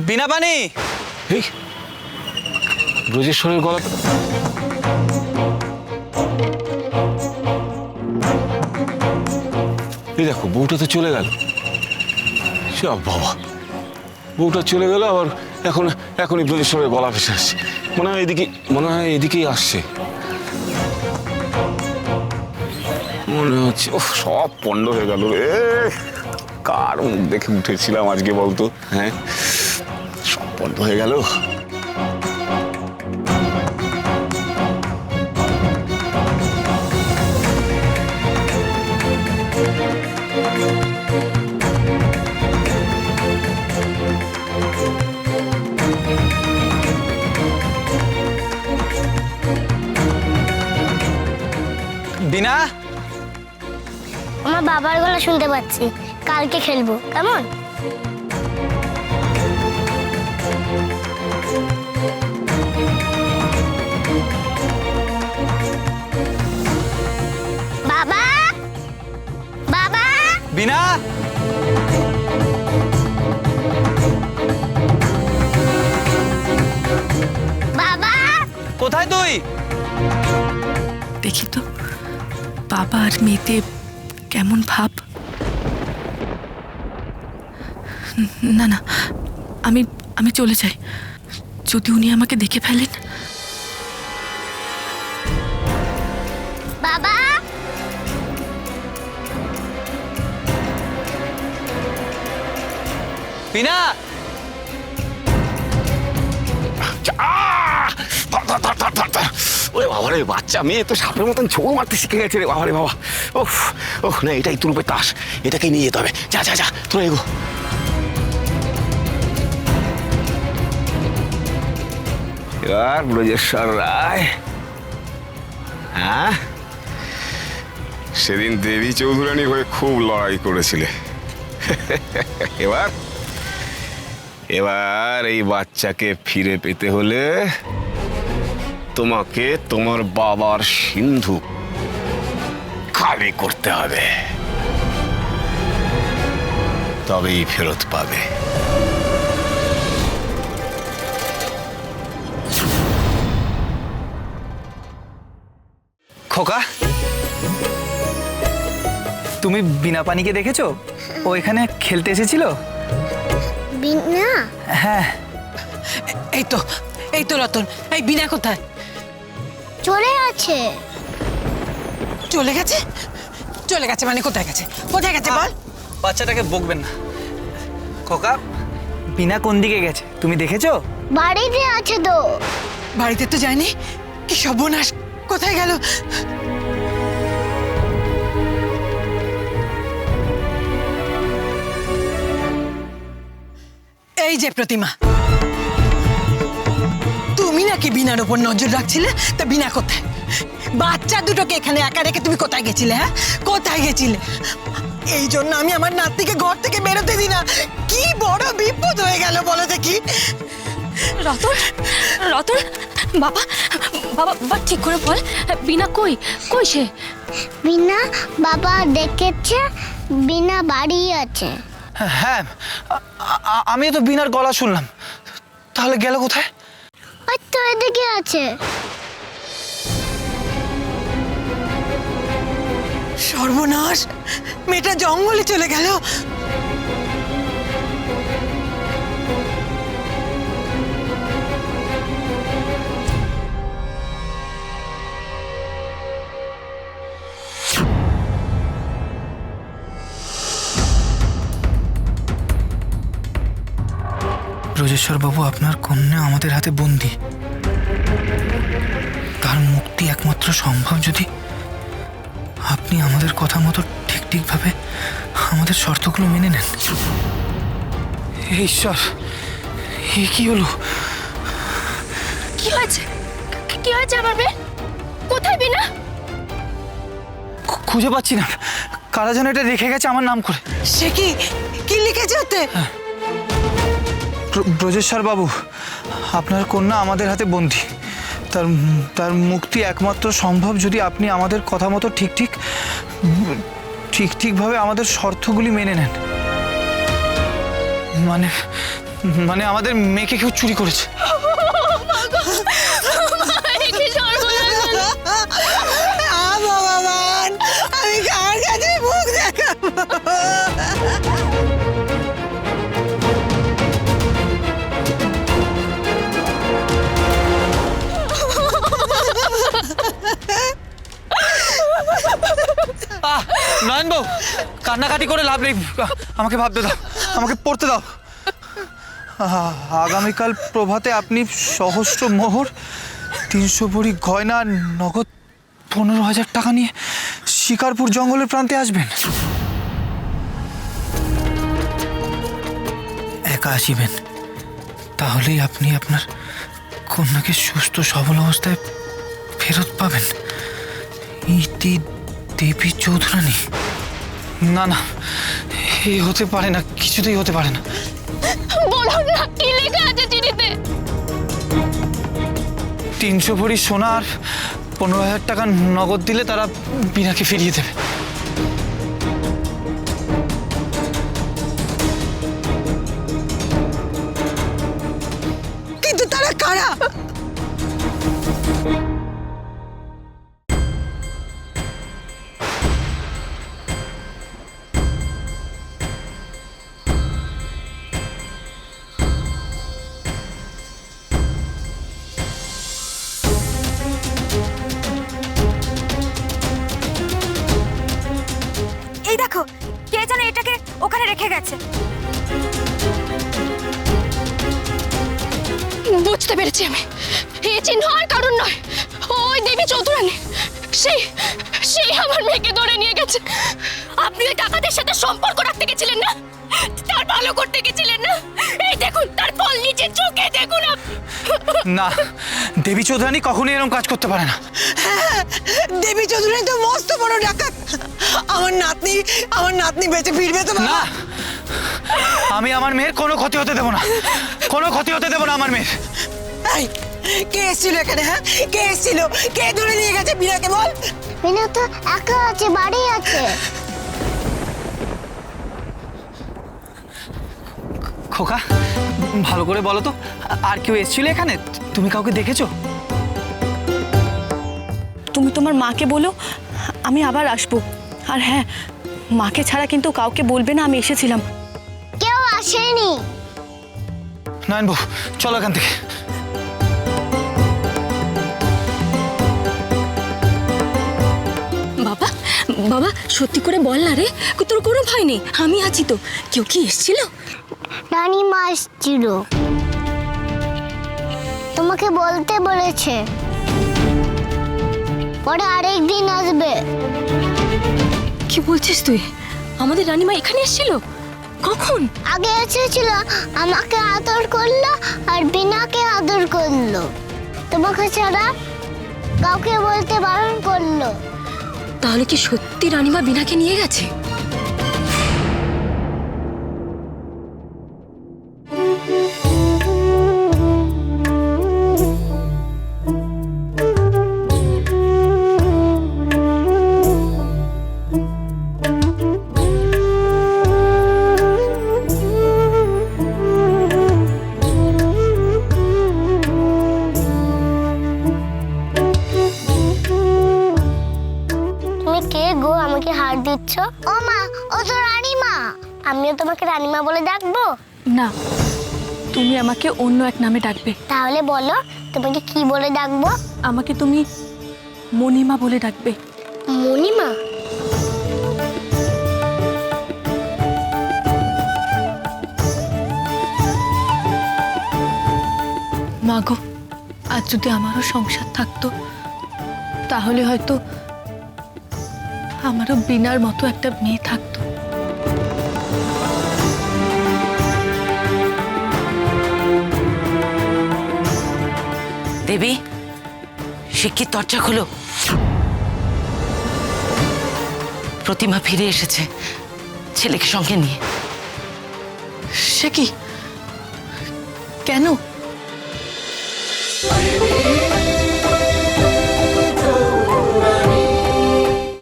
বিনা পানি। এই ব্রজেশ্বরের গলা। এই দেখো বউটা তো চলে গেল। বাবা, বউটা চলে গেল আবার এখনই ব্রজেশ্বরের গলা ভেসে আসছে। মনে হয় এদিকেই আসছে মনে হচ্ছে। ও সব পণ্ড হয়ে গেল রে। কার মুখ দেখে উঠেছিলাম আজকে বলতো? হ্যাঁ, সব পণ্ড হয়ে গেল। বিনা, আমার বাবার গলা শুনতে পাচ্ছি। কালকে খেলবো, কেমন? বাবা, বাবা, বিনা, বাবা। কোথায় তুই? দেখি তো বাবা আর মেয়েতে কেমন ভাব। না না, আমি চলে যাই। যদি উনি আমাকে দেখে ফেলেন। বাবা, বিনা, ওরে বাবা রে, বাচ্চা মেয়ে তো সাপের মতন ছোঁয়া মারতে শিখে গেছে রে। বাবা রে বাবা, ওহ ওহ, না এটাই তোর উপরে তাস, এটাকে নিয়ে যেতে হবে। যা যা যা, তোরা এগো। এবার ব্রজেশ্বর রায়, হ্যাঁ, সেদিন দেবী চৌধুরানীর হয়ে খুব লড়াই করেছিলে। এবার এই বাচ্চাকে ফিরে পেতে হলে তোমাকে তোমার বাবার সিন্ধু খালি করতে হবে, তবেই ফেরত পাবে। খোকা, তুমি বিনা পানিকে দেখেছো? ও এখানে খেলতে এসেছিল। বিনা, হ্যাঁ, এই তো রতন, এই বিনা কোথায়? চলে আছে। চলে গেছে? চলে গেছে মানে কোথায় গেছে? কোথায় গেছে বল? বাচ্চাটাকে বকবেন না। খোকা, বিনা কোন দিকে গেছে তুমি দেখেছো? বাড়িতে আছে তো। বাড়িতে তো যায়নি। কি সর্বনাশ, কোথায় গেল? এই যে প্রতিমা, তুমি নাকি বিনার উপর নজর রাখছিলে, তা বিনা কোথায়? বাচ্চা দুটোকে এখানে একা রেখে তুমি কোথায় গেছিলে? হ্যাঁ, কোথায় গেছিলে? এই জন্য আমি আমার নাতনিকে ঘর থেকে বেরোতে দিই না। কি বড় বিপদ হয়ে গেল বলো দেখি। রতন, রতন, বাবা, বাবা, বাবা ঠিক করে বল, বিনা কই? কই সে? বিনা, বাবা দেখেছে বিনা বাড়ি আছে। হ্যাঁ, আমিও তো বিনার গলা শুনলাম। তাহলে গেল কোথায়? ওই তো এদিকে আছে। সর্বনাশ, মেয়েটা জঙ্গলে চলে গেল। ব্রজেশ্বর বাবু, আপনার কন্যা আমাদের হাতে বন্দি। তার মুক্তি একমাত্র সম্ভব যদি আপনি আমাদের কথা মতো ঠিকভাবে আমাদের শর্তগুলো মেনে নেন। হে ঈশ্বর, এ কি হলো? কি হয়েছে? কি হয়েছে আমার মেয়ে? কোথায় বিনা? খুঁজে পাচ্ছি না। কারা যেন এটা রেখে গেছে আমার নাম করে। সে কি? কি লিখেছে ওতে? ব্রজেশ্বর বাবু, আপনার কন্যা আমাদের হাতে বন্দী। তার মুক্তি একমাত্র সম্ভব যদি আপনি আমাদের কথা মতো ঠিকভাবে আমাদের শর্তগুলি মেনে নেন। মানে আমাদের মেয়েকে কেউ চুরি করেছে। ভগবান, আমি কার কাছে মুখ দেখাবো? নয়ন বউ, কান্নাকাটি করে লাভ নেই, আমাকে ভাবতে দাও, আমাকে পড়তে দাও। আগামীকাল প্রভাতে আপনি সহস্র মোহর, 300 ভরি গয়না, নগদ 15,000 টাকা নিয়ে শিকারপুর জঙ্গলের প্রান্তে আসবেন। একা আসিবেন, তাহলেই আপনি আপনার কন্যাকে সুস্থ সবল অবস্থায় ফেরত পাবেন। ইতি দেবী চৌধুরানী। না না, এই হতে পারে না, কিছুতেই হতে পারে না। বলো না কি লেখা আছে চিঠিতে? 300 ভরি সোনা আর 15,000 টাকা নগদ দিলে তারা বিনাকে ফিরিয়ে দেবে। কিন্তু তারা কারা? এই দেখো, কে যেন এটাকে ওখানে রেখে গেছে। বুঝতে পেরেছি আমি, এই চিহ্ন আর কারণ নয়, ওই দেবী চৌধুরানী। সেই সেই আমার মেয়েকে ধরে নিয়ে গেছে। আপনি ওই ডাকাতের সাথে সম্পর্ক রাখতে গেছিলেন না, তার ভালো করতে গেছিলেন না? এই দেখুন তার ফল নিজের চোখে দেখুন। না, দেবী চৌধুরানী কখনোই এরকম কাজ করতে পারে না। দেবী চৌধুরানী তো মস্ত বড় ডাকাত। আমার নাতনি বেঁচে ফিরবে তো? না, আমি আমার মেয়ের কোনো ক্ষতি হতে দেবো না, কোনো ক্ষতি হতে দেবো না আমার মেয়ের। এই, কে এসেছিল এখানে? হ্যাঁ, কে এসেছিল? কে ধরে নিয়ে গেছে বিনাকে? বল। বিনা তো একা আছে, বাড়ি আছে। খোকা, ভালো করে বলো তো, আর কেউ এসেছিল এখানে? তুমি কাউকে দেখেছো? তুমি তোমার মাকে বলো আমি আবার আসবো। আর হ্যাঁ, মাকে ছাড়া কিন্তু কাউকে বলবে না আমি এসেছিলাম। কেউ আসেনি। নয়ন বউ, চলো এখান থেকে। বাবা, বাবা সত্যি করে বল না রে, তোর কোনো ভয় নেই, আমি আছি তো। কেউ কি এসেছিল? রানীমা এসেছিল, তোমাকে বলতে বলেছে পরে আরেকদিন আসবে। কি বলছিস তুই? আমাদের রানীমা এখানে এসেছিল? কখন? আগে এসেছিল, আমাকে আদর করলো আর বিনাকে আদর করলো, তোমাকে ছাড়া কাউকে বলতে বারণ করলো। তাহলে কি সত্যি রানীমা বিনাকে নিয়ে গেছে? আমাকে হার দিচ্ছ? ও মা, ও তো রানীমা। আমিও তোমাকে রানীমা বলে ডাকবো? না, তুমি আমাকে অন্য এক নামে ডাকবে। তাহলে বলো, তোমাকে কি বলে ডাকবো? আমাকে তুমি মণিমা বলে ডাকবে। মণিমা? মা গো, আজ যদি আমারও সংসার থাকতো, তাহলে হয়তো আমারও বিনার মতো একটা মেয়ে থাকতো। দেবী, শিক্ষিত দরজা খোলো। প্রতিমা ফিরে এসেছে ছেলেকে সঙ্গে নিয়ে। সে কি? কেন?